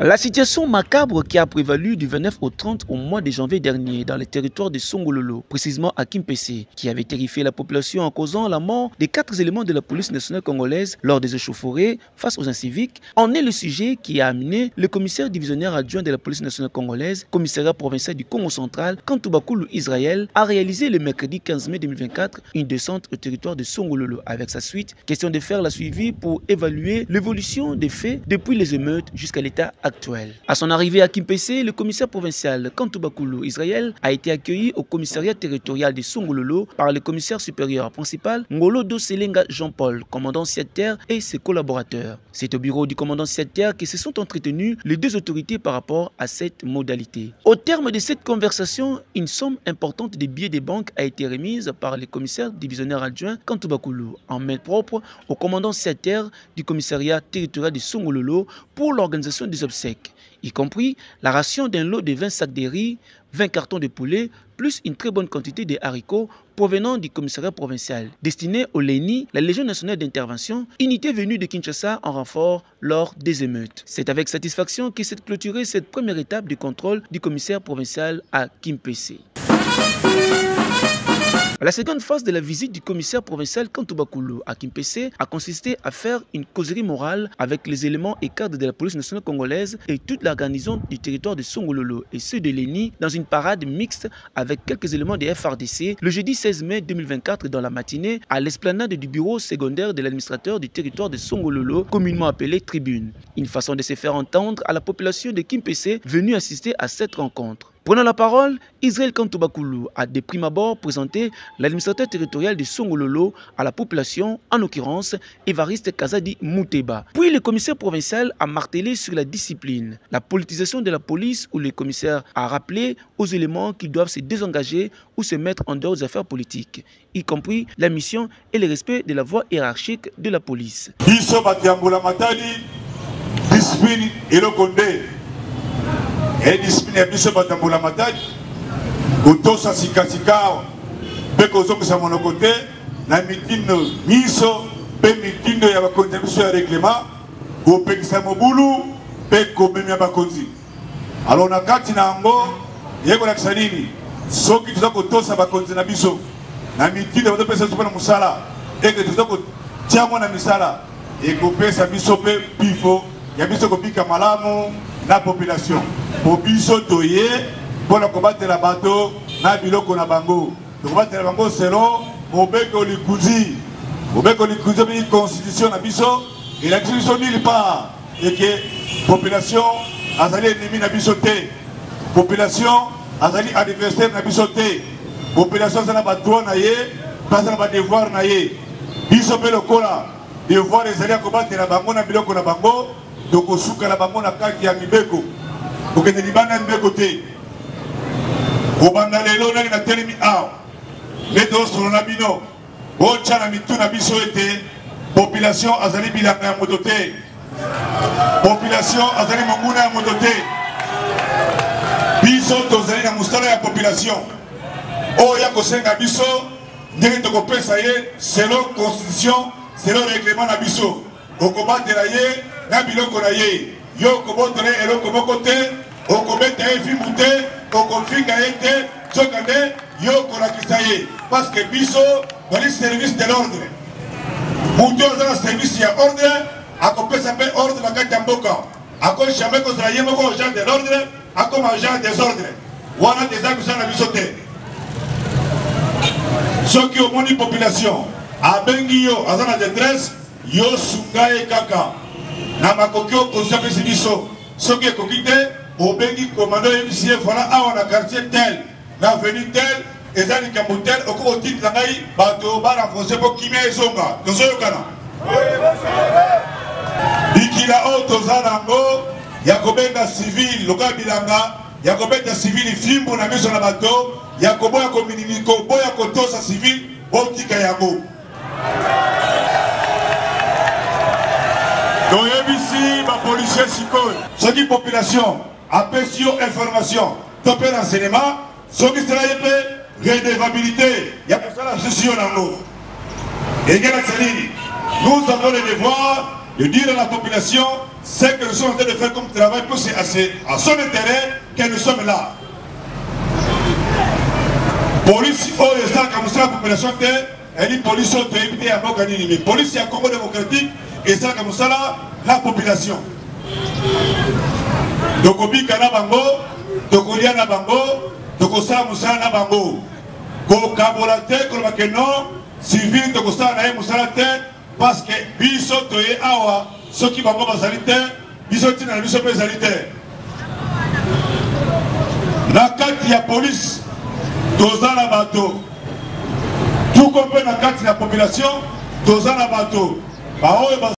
La situation macabre qui a prévalu du 29 au 30 au mois de janvier dernier dans le territoire de Songololo, précisément à Kimpese, qui avait terrifié la population en causant la mort des 4 éléments de la police nationale congolaise lors des échauffourées face aux inciviques, en est le sujet qui a amené le commissaire divisionnaire adjoint de la police nationale congolaise, commissariat provincial du Congo central, Kantoubakulu Israël, a réalisé le mercredi 15 mai 2024 une descente au territoire de Songololo. Avec sa suite, question de faire la suivi pour évaluer l'évolution des faits depuis les émeutes jusqu'à l'état actuel. À son arrivée à Kimpese, le commissaire provincial Kantoubakulu Israël a été accueilli au commissariat territorial de Songololo par le commissaire supérieur principal Ngolo Doselenga Jean-Paul, commandant siège-terre et ses collaborateurs. C'est au bureau du commandant siège-terre que se sont entretenus les deux autorités par rapport à cette modalité. Au terme de cette conversation, une somme importante de billets de banque a été remise par le commissaire divisionnaire adjoint Kantoubakulu en main propre au commandant siège-terre du commissariat territorial de Songololo pour l'organisation des obsèques, y compris la ration d'un lot de 20 sacs de riz, 20 cartons de poulet, plus une très bonne quantité de haricots provenant du commissariat provincial, destiné au LENI, la Légion nationale d'intervention, unité venue de Kinshasa en renfort lors des émeutes. C'est avec satisfaction que s'est clôturée cette première étape du contrôle du commissaire provincial à Kimpese. La seconde phase de la visite du commissaire provincial Kantoubakulu à Kimpese a consisté à faire une causerie morale avec les éléments et cadres de la police nationale congolaise et toute la garnison du territoire de Songololo et ceux de l'ENI dans une parade mixte avec quelques éléments des FRDC le jeudi 16 mai 2024 dans la matinée à l'esplanade du bureau secondaire de l'administrateur du territoire de Songololo, communément appelé Tribune. Une façon de se faire entendre à la population de Kimpese venue assister à cette rencontre. Prenant la parole, Israël Kantoubakulu a de prime abord présenté l'administrateur territorial de Songololo à la population, en l'occurrence Évariste Kazadi Mouteba. Puis le commissaire provincial a martelé sur la discipline, la politisation de la police où le commissaire a rappelé aux éléments qu'ils doivent se désengager ou se mettre en dehors des affaires politiques, y compris la mission et le respect de la voie hiérarchique de la police. Et discipline ya biso batambola matadi kotosa sikasika pe kozongisa monoko te na mitindo miso pe mitindo ya bakonzi biso ya règlement kopekisa mobulu pe komemia bakonzi. Alors na kati na yango yekolakisa nini soki toza kotosa bakonzi na biso na mitindo bazopesa biso na mosala eke toza kotia mwana misala ekopesa biso pe pifo ya biso kobika malamu na population. Pour biso toye pour combattre la bateau na biloko na bango combattre la bango selon mobeko likuzi bi constitution na biso et la constitution nulle part et que population azali ennemi na biso te, population azali adversaire na biso te, population azali na ba droit na ye pas na ba devoir na ye biso pe lokola devoir ezali combattre la bango na biloko na bango donc suka la bango na kaki ya mibeko. Pour que les bandes de côté, au bandalelo na telemi a, les dos sur l'abino, au tchala mitu na biso été, population azali bilanga modoté, population azali monguna modoté, biso tozali na mustala ya population, o ya kosenga biso, ndenge toko pesa ye, selon constitution, selon règlement na biso, au combat de la ye, na biloko na ye. Yo kobotre eloko moko te okobeta efimu te okofinga ye te sokande yo kolakisa ye parce que biso bali service de l'ordre mutu ozala service ya ordre akopesa mpe ordre na kati ya mboka ako jamais kozala ye moko agent de l'ordre akoma agent des ordres wana teza kosala biso te soki omoni population abengi yo aza na détresse yo sunga ye kaka na makoki okozapesi biso soki ekoki te obengi komando yebisi ye voilà awa na quartier tel na avenue tel eza likambo tel okoki otindela ngai bato barenforce mpo kimia ezonga tozoyokana bikila oyo toza nango ya kobenga civile lokola bilanga ya kobeta civile fimbu na miso na bato ya koboya kominimiko boya kotosa civile botika yango. Donc ici, ma policier sikoy. Ce qui population apesi yo information, topé renseignement, ce qui sera redevabilité. Il y a ça la gestion nango. Et nous avons le devoir de dire à la population ce que nous sommes en train de faire comme travail, pour c'est à son intérêt que nous sommes là. Police, oh, les gens comme ça, la population, elle dit police, oh, tu es invité à m'organiser. Mais police, il y a Congo démocratique, et ça comme ça, là, la population. Donc, au Bikana Bango, donc, au Liana Bango, donc, au Samusana Bango. Ko Kabolate, ko Makeno, civil, donc, au Sana Musalate, parce que biso, toye, awa, ceux qui vont pas saliter, biso, tina, biso, pas saliter. La carte, il y a police. Dans la bateau, tout comme la carte de la population, dans la bateau.